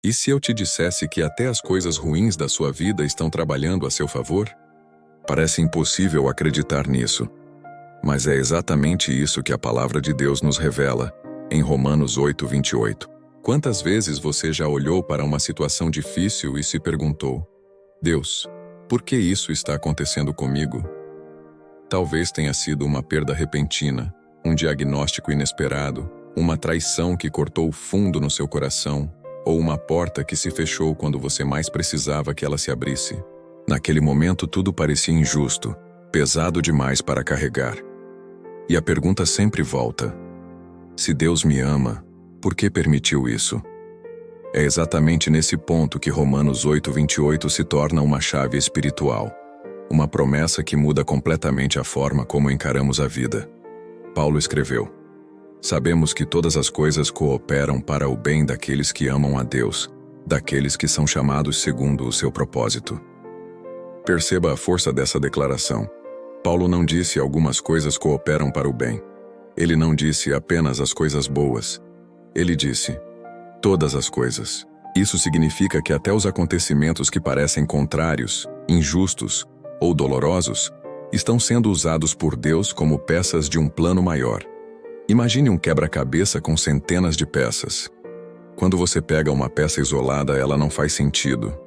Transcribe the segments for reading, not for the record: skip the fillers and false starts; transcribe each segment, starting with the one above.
E se eu te dissesse que até as coisas ruins da sua vida estão trabalhando a seu favor? Parece impossível acreditar nisso. Mas é exatamente isso que a palavra de Deus nos revela, em Romanos 8:28. Quantas vezes você já olhou para uma situação difícil e se perguntou: Deus, por que isso está acontecendo comigo? Talvez tenha sido uma perda repentina, um diagnóstico inesperado, uma traição que cortou fundo no seu coração, ou uma porta que se fechou quando você mais precisava que ela se abrisse. Naquele momento tudo parecia injusto, pesado demais para carregar. E a pergunta sempre volta: se Deus me ama, por que permitiu isso? É exatamente nesse ponto que Romanos 8:28 se torna uma chave espiritual, uma promessa que muda completamente a forma como encaramos a vida. Paulo escreveu: sabemos que todas as coisas cooperam para o bem daqueles que amam a Deus, daqueles que são chamados segundo o seu propósito. Perceba a força dessa declaração. Paulo não disse algumas coisas cooperam para o bem. Ele não disse apenas as coisas boas. Ele disse todas as coisas. Isso significa que até os acontecimentos que parecem contrários, injustos ou dolorosos estão sendo usados por Deus como peças de um plano maior. Imagine um quebra-cabeça com centenas de peças. Quando você pega uma peça isolada, ela não faz sentido.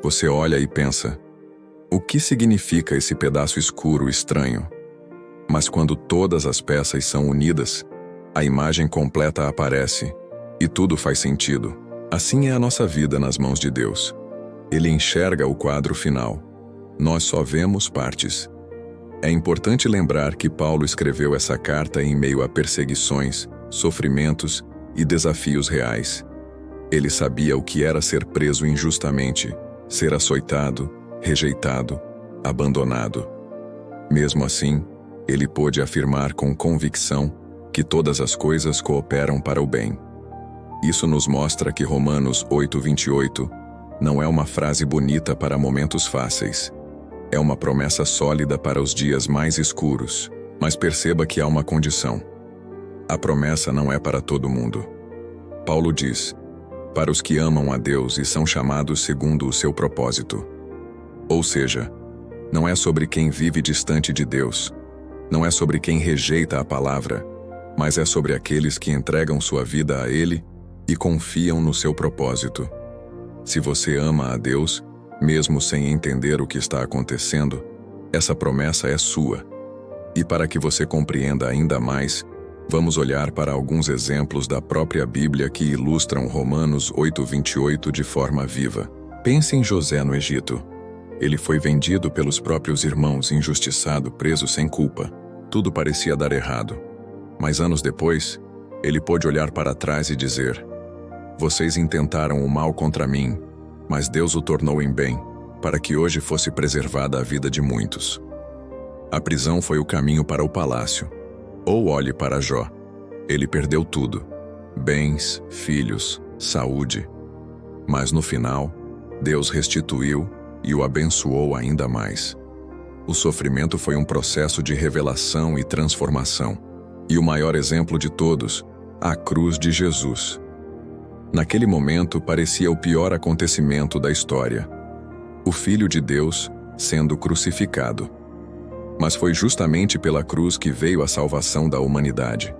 Você olha e pensa: o que significa esse pedaço escuro estranho? Mas quando todas as peças são unidas, a imagem completa aparece e tudo faz sentido. Assim é a nossa vida nas mãos de Deus. Ele enxerga o quadro final. Nós só vemos partes. É importante lembrar que Paulo escreveu essa carta em meio a perseguições, sofrimentos e desafios reais. Ele sabia o que era ser preso injustamente, ser açoitado, rejeitado, abandonado. Mesmo assim, ele pôde afirmar com convicção que todas as coisas cooperam para o bem. Isso nos mostra que Romanos 8:28 não é uma frase bonita para momentos fáceis. É uma promessa sólida para os dias mais escuros, mas perceba que há uma condição. A promessa não é para todo mundo. Paulo diz: para os que amam a Deus e são chamados segundo o seu propósito. Ou seja, não é sobre quem vive distante de Deus, não é sobre quem rejeita a palavra, mas é sobre aqueles que entregam sua vida a Ele e confiam no seu propósito. Se você ama a Deus, mesmo sem entender o que está acontecendo, essa promessa é sua. E para que você compreenda ainda mais, vamos olhar para alguns exemplos da própria Bíblia que ilustram Romanos 8:28 de forma viva. Pense em José no Egito. Ele foi vendido pelos próprios irmãos, injustiçado, preso sem culpa. Tudo parecia dar errado. Mas anos depois, ele pôde olhar para trás e dizer: vocês intentaram o mal contra mim, mas Deus o tornou em bem, para que hoje fosse preservada a vida de muitos. A prisão foi o caminho para o palácio. Ou olhe para Jó. Ele perdeu tudo: bens, filhos, saúde. Mas no final, Deus restituiu e o abençoou ainda mais. O sofrimento foi um processo de revelação e transformação. E o maior exemplo de todos, a cruz de Jesus. Naquele momento parecia o pior acontecimento da história. O Filho de Deus sendo crucificado. Mas foi justamente pela cruz que veio a salvação da humanidade.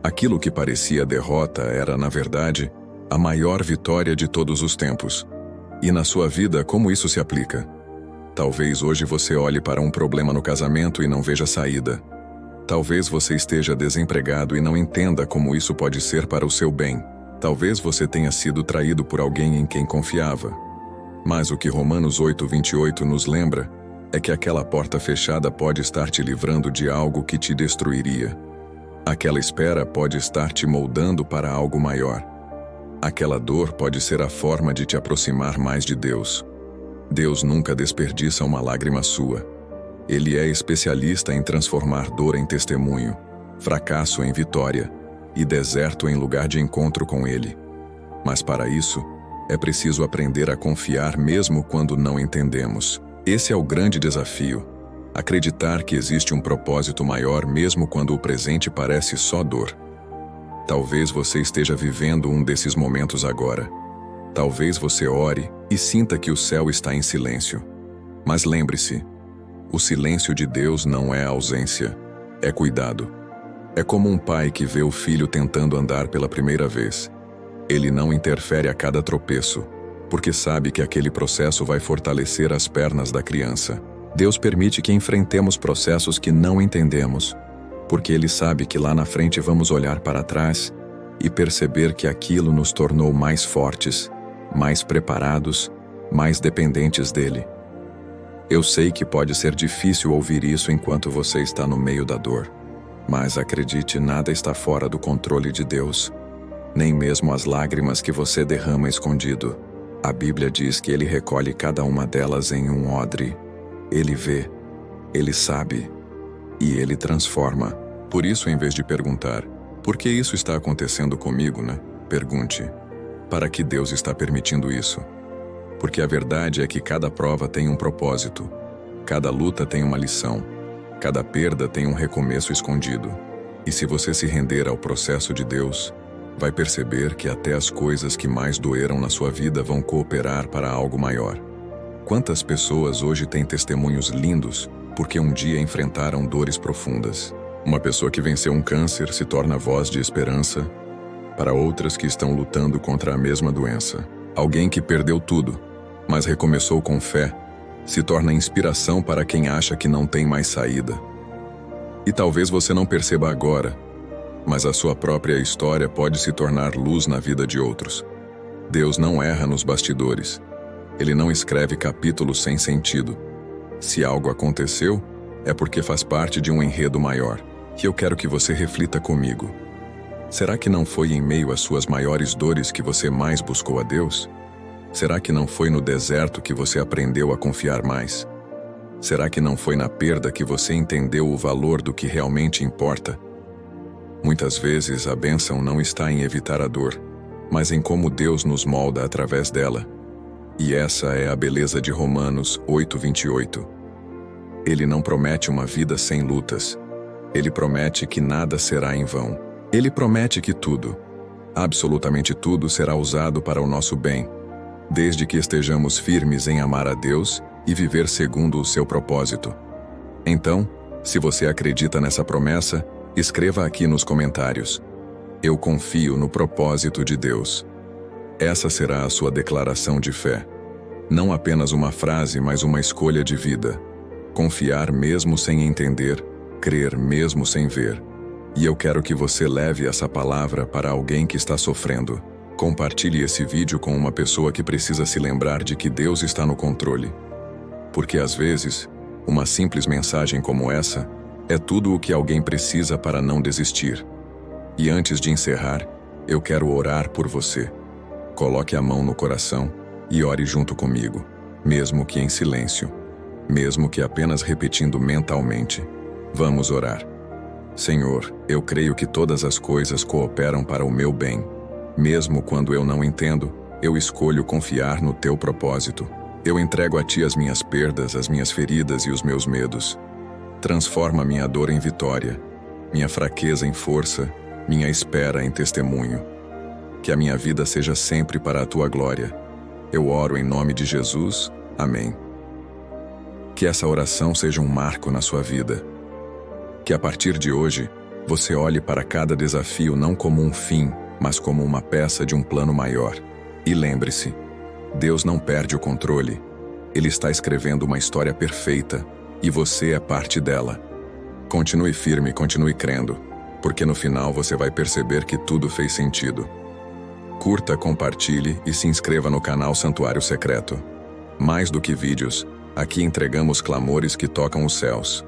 Aquilo que parecia derrota era, na verdade, a maior vitória de todos os tempos. E na sua vida, como isso se aplica? Talvez hoje você olhe para um problema no casamento e não veja saída. Talvez você esteja desempregado e não entenda como isso pode ser para o seu bem. Talvez você tenha sido traído por alguém em quem confiava. Mas o que Romanos 8:28 nos lembra é que aquela porta fechada pode estar te livrando de algo que te destruiria. Aquela espera pode estar te moldando para algo maior. Aquela dor pode ser a forma de te aproximar mais de Deus. Deus nunca desperdiça uma lágrima sua. Ele é especialista em transformar dor em testemunho, fracasso em vitória e deserto em lugar de encontro com Ele. Mas para isso, é preciso aprender a confiar mesmo quando não entendemos. Esse é o grande desafio: acreditar que existe um propósito maior mesmo quando o presente parece só dor. Talvez você esteja vivendo um desses momentos agora. Talvez você ore e sinta que o céu está em silêncio. Mas lembre-se, o silêncio de Deus não é ausência, é cuidado. É como um pai que vê o filho tentando andar pela primeira vez. Ele não interfere a cada tropeço, porque sabe que aquele processo vai fortalecer as pernas da criança. Deus permite que enfrentemos processos que não entendemos, porque Ele sabe que lá na frente vamos olhar para trás e perceber que aquilo nos tornou mais fortes, mais preparados, mais dependentes dEle. Eu sei que pode ser difícil ouvir isso enquanto você está no meio da dor, mas acredite, nada está fora do controle de Deus, nem mesmo as lágrimas que você derrama escondido. A Bíblia diz que Ele recolhe cada uma delas em um odre. Ele vê, Ele sabe e Ele transforma. Por isso, em vez de perguntar, por que isso está acontecendo comigo, né? Pergunte, para que Deus está permitindo isso? Porque a verdade é que cada prova tem um propósito, cada luta tem uma lição, cada perda tem um recomeço escondido. E se você se render ao processo de Deus, vai perceber que até as coisas que mais doeram na sua vida vão cooperar para algo maior. Quantas pessoas hoje têm testemunhos lindos porque um dia enfrentaram dores profundas? Uma pessoa que venceu um câncer se torna voz de esperança para outras que estão lutando contra a mesma doença. Alguém que perdeu tudo, mas recomeçou com fé, se torna inspiração para quem acha que não tem mais saída. E talvez você não perceba agora, mas a sua própria história pode se tornar luz na vida de outros. Deus não erra nos bastidores. Ele não escreve capítulos sem sentido. Se algo aconteceu, é porque faz parte de um enredo maior. E eu quero que você reflita comigo. Será que não foi em meio às suas maiores dores que você mais buscou a Deus? Será que não foi no deserto que você aprendeu a confiar mais? Será que não foi na perda que você entendeu o valor do que realmente importa? Muitas vezes a bênção não está em evitar a dor, mas em como Deus nos molda através dela. E essa é a beleza de Romanos 8:28. Ele não promete uma vida sem lutas. Ele promete que nada será em vão. Ele promete que tudo, absolutamente tudo, será usado para o nosso bem, desde que estejamos firmes em amar a Deus e viver segundo o seu propósito. Então, se você acredita nessa promessa, escreva aqui nos comentários: eu confio no propósito de Deus. Essa será a sua declaração de fé. Não apenas uma frase, mas uma escolha de vida. Confiar mesmo sem entender, crer mesmo sem ver. E eu quero que você leve essa palavra para alguém que está sofrendo. Compartilhe esse vídeo com uma pessoa que precisa se lembrar de que Deus está no controle. Porque às vezes, uma simples mensagem como essa é tudo o que alguém precisa para não desistir. E antes de encerrar, eu quero orar por você. Coloque a mão no coração e ore junto comigo, mesmo que em silêncio, mesmo que apenas repetindo mentalmente. Vamos orar. Senhor, eu creio que todas as coisas cooperam para o meu bem. Mesmo quando eu não entendo, eu escolho confiar no teu propósito. Eu entrego a ti as minhas perdas, as minhas feridas e os meus medos. Transforma minha dor em vitória, minha fraqueza em força, minha espera em testemunho. Que a minha vida seja sempre para a tua glória. Eu oro em nome de Jesus. Amém. Que essa oração seja um marco na sua vida. Que a partir de hoje, você olhe para cada desafio não como um fim, mas como uma peça de um plano maior. E lembre-se, Deus não perde o controle. Ele está escrevendo uma história perfeita, e você é parte dela. Continue firme, continue crendo, porque no final você vai perceber que tudo fez sentido. Curta, compartilhe e se inscreva no canal Santuário Secreto. Mais do que vídeos, aqui entregamos clamores que tocam os céus.